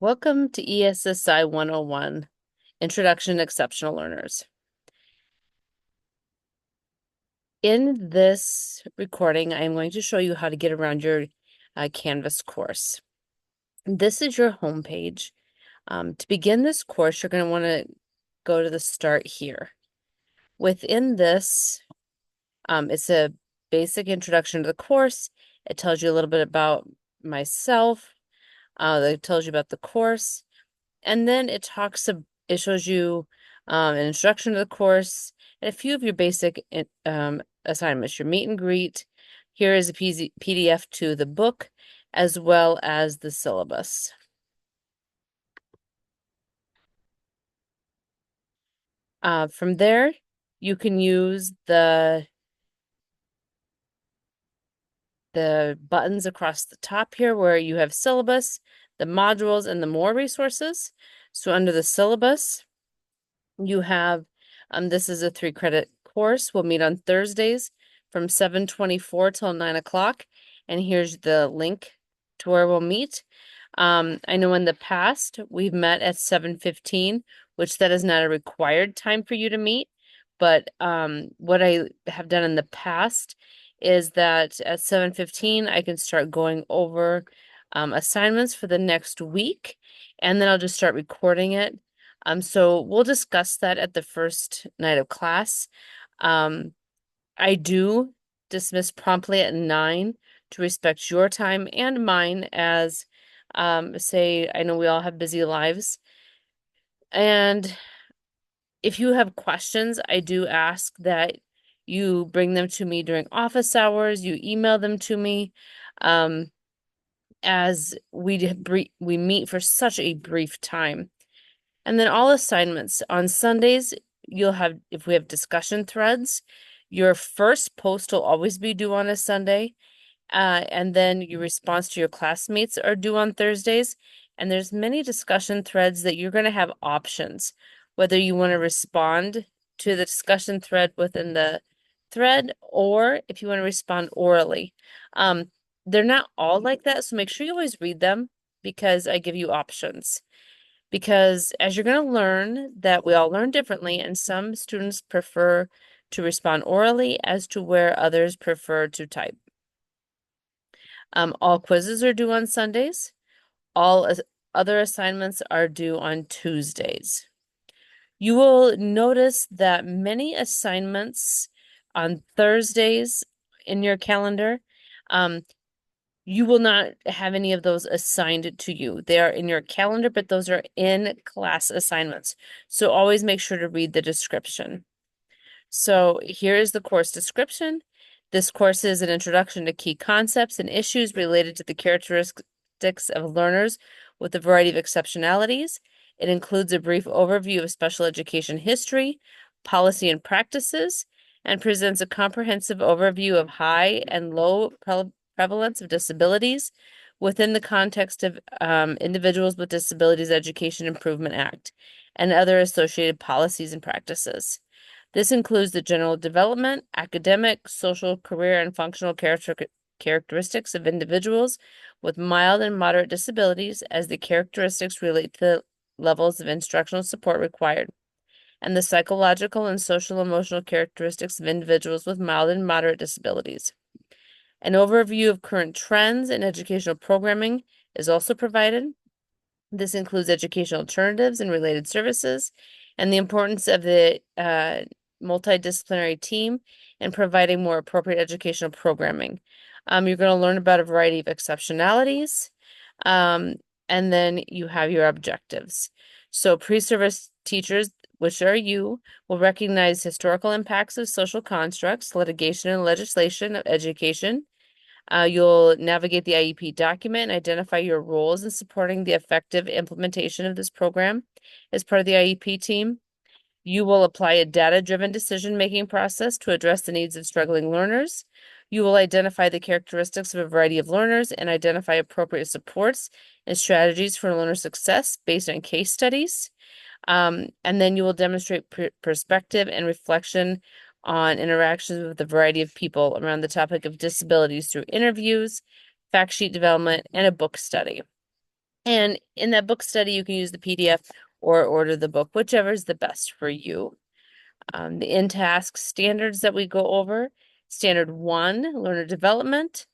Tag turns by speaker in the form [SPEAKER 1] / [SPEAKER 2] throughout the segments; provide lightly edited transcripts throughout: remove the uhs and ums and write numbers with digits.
[SPEAKER 1] Welcome to ESSI 101, Introduction to Exceptional Learners. In this recording, I am going to show you how to get around your Canvas course. This is your home page. To begin this course, you're going to want to go to the start here. Within this, it's a basic introduction to the course. It tells you a little bit about myself. It tells you about the course. And then it shows you an introduction to the course and a few of your basic assignments, your meet and greet. Here is a PDF to the book as well as the syllabus. From there, you can use the buttons across the top here where you have syllabus, the modules, and the more resources. So under the syllabus, you have, this is a 3-credit course. We'll meet on Thursdays from 7:24 till 9 o'clock. And here's the link to where we'll meet. I know in the past we've met at 7:15, which that is not a required time for you to meet. But what I have done in the past is that at 7:15, I can start going over assignments for the next week, and then I'll just start recording it. So we'll discuss that at the first night of class. I do dismiss promptly at 9 to respect your time and mine as, say, I know we all have busy lives. And if you have questions, I do ask that you bring them to me during office hours, you email them to me, as we meet for such a brief time. And then all assignments on Sundays, you'll have, if we have discussion threads, your first post will always be due on a Sunday. And then your response to your classmates are due on Thursdays. And there's many discussion threads that you're going to have options, whether you want to respond to the discussion thread within the thread or if you want to respond orally. They're not all like that, so make sure you always read them because I give you options. Because as you're going to learn that we all learn differently, and some students prefer to respond orally as to where others prefer to type. All quizzes are due on Sundays. All other assignments are due on Tuesdays. You will notice that many assignments on Thursdays in your calendar, you will not have any of those assigned to you. They are in your calendar, but those are in-class assignments. So always make sure to read the description. So here is the course description. This course is an introduction to key concepts and issues related to the characteristics of learners with a variety of exceptionalities. It includes a brief overview of special education history, policy and practices, and presents a comprehensive overview of high and low prevalence of disabilities within the context of Individuals with Disabilities Education Improvement Act and other associated policies and practices. This includes the general development, academic, social, career, and functional characteristics of individuals with mild and moderate disabilities as the characteristics relate to the levels of instructional support required, and the psychological and social emotional characteristics of individuals with mild and moderate disabilities. An overview of current trends in educational programming is also provided. This includes educational alternatives and related services, and the importance of the multidisciplinary team in providing more appropriate educational programming. You're going to learn about a variety of exceptionalities, and then you have your objectives. So pre-service teachers, which are you, will recognize historical impacts of social constructs, litigation and legislation of education. You'll navigate the IEP document and identify your roles in supporting the effective implementation of this program as part of the IEP team. You will apply a data-driven decision-making process to address the needs of struggling learners. You will identify the characteristics of a variety of learners and identify appropriate supports and strategies for learner success based on case studies. And then you will demonstrate perspective and reflection on interactions with a variety of people around the topic of disabilities through interviews, fact sheet development, and a book study. And in that book study, you can use the PDF or order the book, whichever is the best for you. The in-task standards that we go over, standard 1, learner development,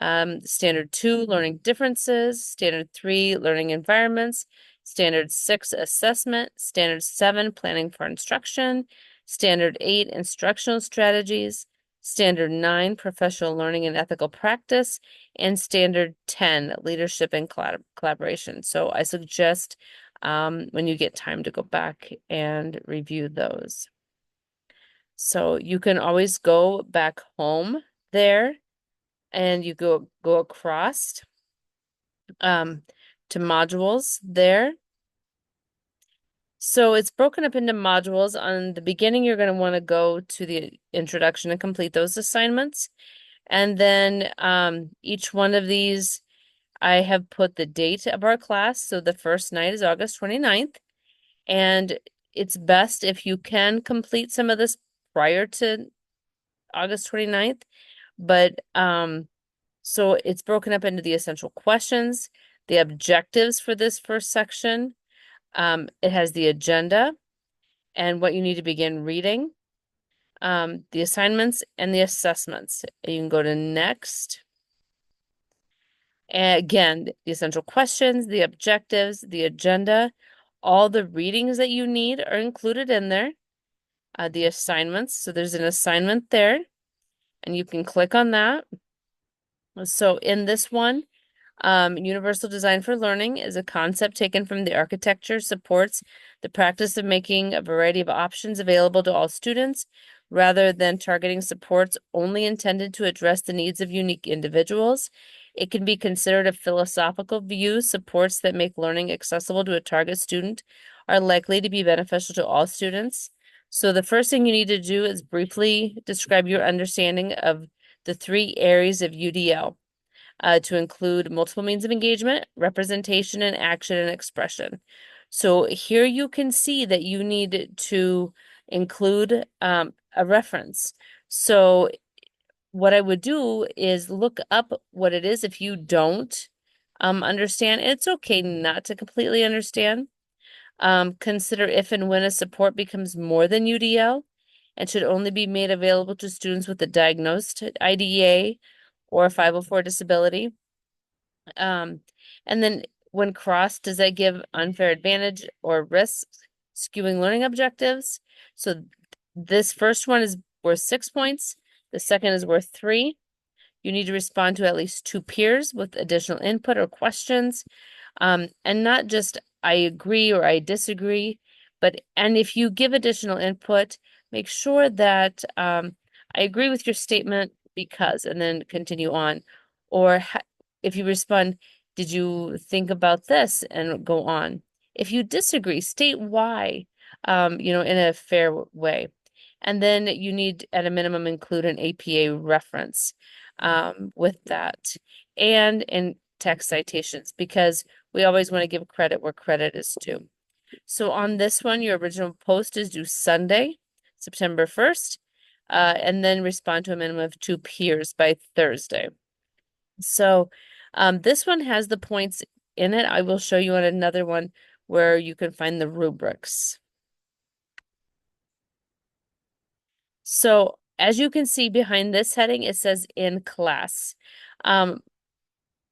[SPEAKER 1] standard 2, learning differences, standard 3, learning environments, standard 6, assessment, standard 7, planning for instruction, standard 8, instructional strategies, standard 9, professional learning and ethical practice, and standard 10, leadership and collaboration. So I suggest when you get time to go back and review those. So you can always go back home there and you go across to modules there. So it's broken up into modules. On the beginning, you're going to want to go to the introduction and complete those assignments. And then each one of these, I have put the date of our class. So the first night is August 29th. And it's best if you can complete some of this prior to August 29th. But so it's broken up into the essential questions, the objectives for this first section. It has the agenda and what you need to begin reading, the assignments and the assessments. You can go to next. And again, the essential questions, the objectives, the agenda, all the readings that you need are included in there. The assignments, so there's an assignment there, and you can click on that. So in this one, universal design for learning is a concept taken from the architecture, supports the practice of making a variety of options available to all students rather than targeting supports only intended to address the needs of unique individuals. It can be considered a philosophical view. Supports that make learning accessible to a target student are likely to be beneficial to all students. So the first thing you need to do is briefly describe your understanding of the 3 areas of UDL. To include multiple means of engagement, representation, and action and expression. So here you can see that you need to include a reference. So what I would do is look up what it is if you don't understand. It's okay not to completely understand. Consider if and when a support becomes more than UDL and should only be made available to students with a diagnosed IDEA or a 504 disability. And then when crossed, does that give unfair advantage or risk skewing learning objectives? So this first one is worth 6 points. The second is worth 3. You need to respond to at least 2 peers with additional input or questions. And not just I agree or I disagree, and if you give additional input, make sure that I agree with your statement because, and then continue on. Or if you respond, did you think about this, and go on. If you disagree, state why, in a fair way. And then you need, at a minimum, include an APA reference with that. And in text citations, because we always want to give credit where credit is due. So on this one, your original post is due Sunday, September 1st, and then respond to a minimum of 2 peers by Thursday. So this one has the points in it. I will show you on another one where you can find the rubrics. So as you can see behind this heading, it says in class.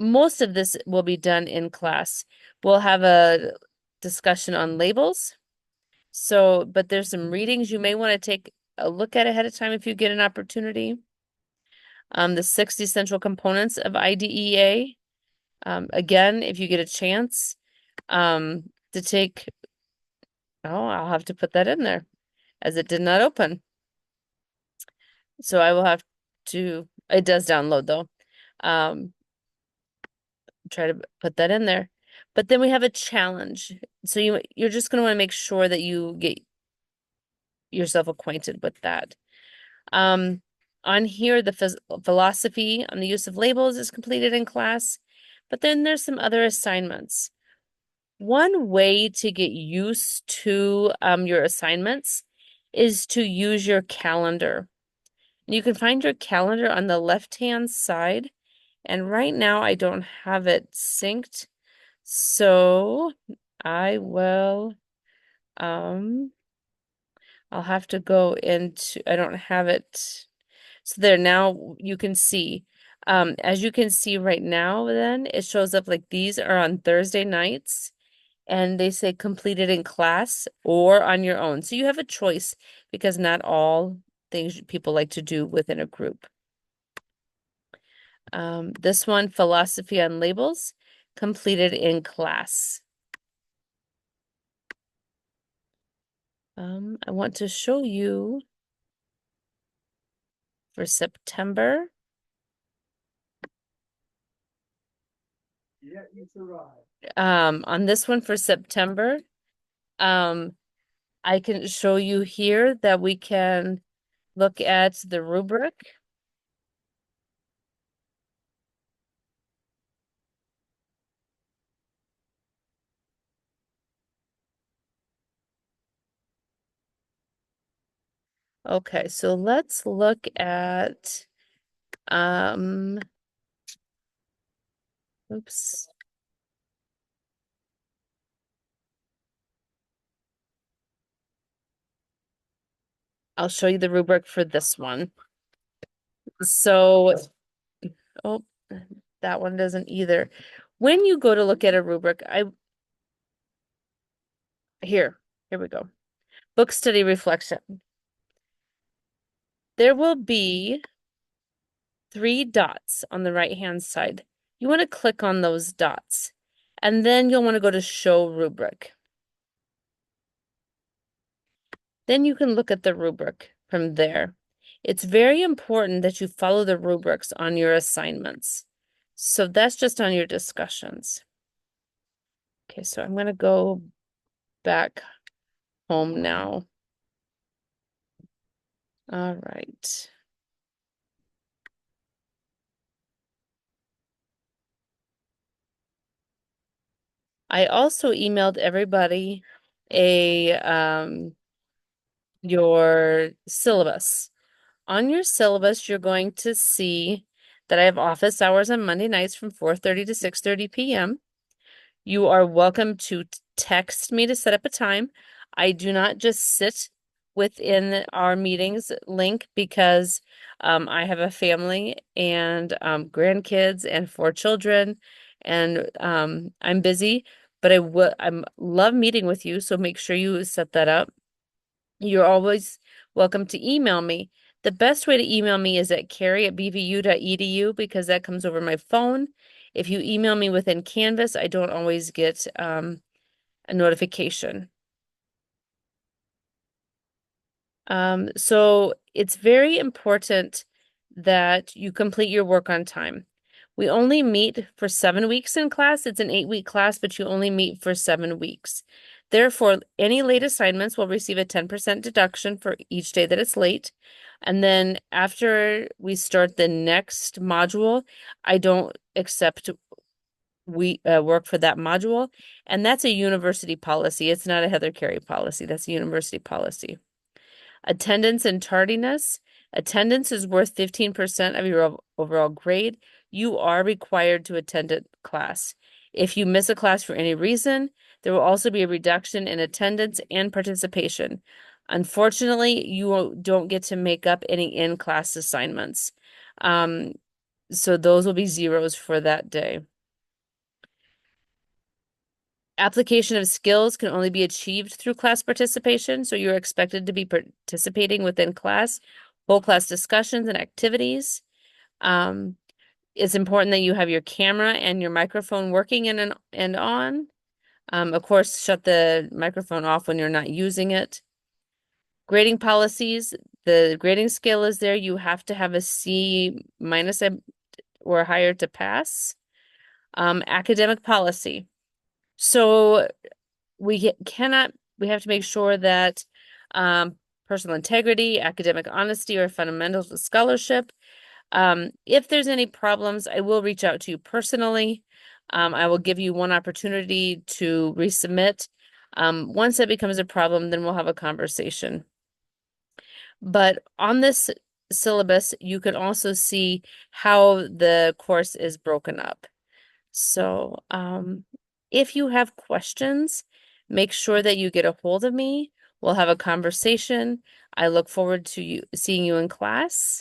[SPEAKER 1] Most of this will be done in class. We'll have a discussion on labels. So, but there's some readings you may want to take a look at ahead of time if you get an opportunity. The 6 essential components of IDEA. Again, if you get a chance to take, I'll have to put that in there as it did not open. So I will have to, it does download though. Try to put that in there. But then we have a challenge. So you're just going to want to make sure that you get yourself acquainted with that. On here, the philosophy on the use of labels is completed in class, but then there's some other assignments. One way to get used to your assignments is to use your calendar. You can find your calendar on the left-hand side, and right now I don't have it synced, So I will, um, I'll have to go into, I don't have it. So there, now you can see. As you can see right now, then it shows up like these are on Thursday nights and they say completed in class or on your own. So you have a choice because not all things people like to do within a group. This one, philosophy on labels, completed in class. I want to show you for September. On this one for September, um, I can show you here that we can look at the rubric. Okay, so let's look at, um, oops. I'll show you the rubric for this one. So, oh, that one doesn't either. When you go to look at a rubric, here we go. Book study reflection. There will be 3 dots on the right-hand side. You want to click on those dots, and then you'll want to go to show rubric. Then you can look at the rubric from there. It's very important that you follow the rubrics on your assignments. So that's just on your discussions. Okay, so I'm going to go back home now. All right. I also emailed everybody your syllabus. On your syllabus, you're going to see that I have office hours on Monday nights from 4:30 to 6:30 p.m. You are welcome to text me to set up a time. I do not just sit within our meetings link because I have a family and grandkids and 4 children, and I'm busy, but I'm love meeting with you, so make sure you set that up. You're always welcome to email me. The best way to email me is at carrie@bvu.edu because that comes over my phone. If you email me within Canvas, I don't always get a notification. So it's very important that you complete your work on time. We only meet for 7 weeks in class. It's an 8-week class, but you only meet for 7 weeks. Therefore, any late assignments will receive a 10% deduction for each day that it's late. And then after we start the next module, I don't accept work for that module. And that's a university policy. It's not a Heather Carey policy. That's a university policy. Attendance and tardiness. Attendance is worth 15% of your overall grade. You are required to attend a class. If you miss a class for any reason, there will also be a reduction in attendance and participation. Unfortunately, you don't get to make up any in-class assignments. So those will be zeros for that day. Application of skills can only be achieved through class participation, so you're expected to be participating within class, whole class discussions and activities. It's important that you have your camera and your microphone working and on. Of course, shut the microphone off when you're not using it. Grading policies, the grading scale is there. You have to have a C minus or higher to pass. Academic policy. So we have to make sure that personal integrity, academic honesty are fundamentals of scholarship. If there's any problems, I will reach out to you personally. I will give you one opportunity to resubmit. Once that becomes a problem, then we'll have a conversation. But on this syllabus, you can also see how the course is broken up. So, If you have questions, make sure that you get a hold of me. We'll have a conversation. I look forward to seeing you in class.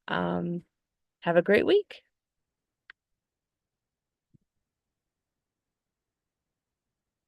[SPEAKER 1] Have a great week.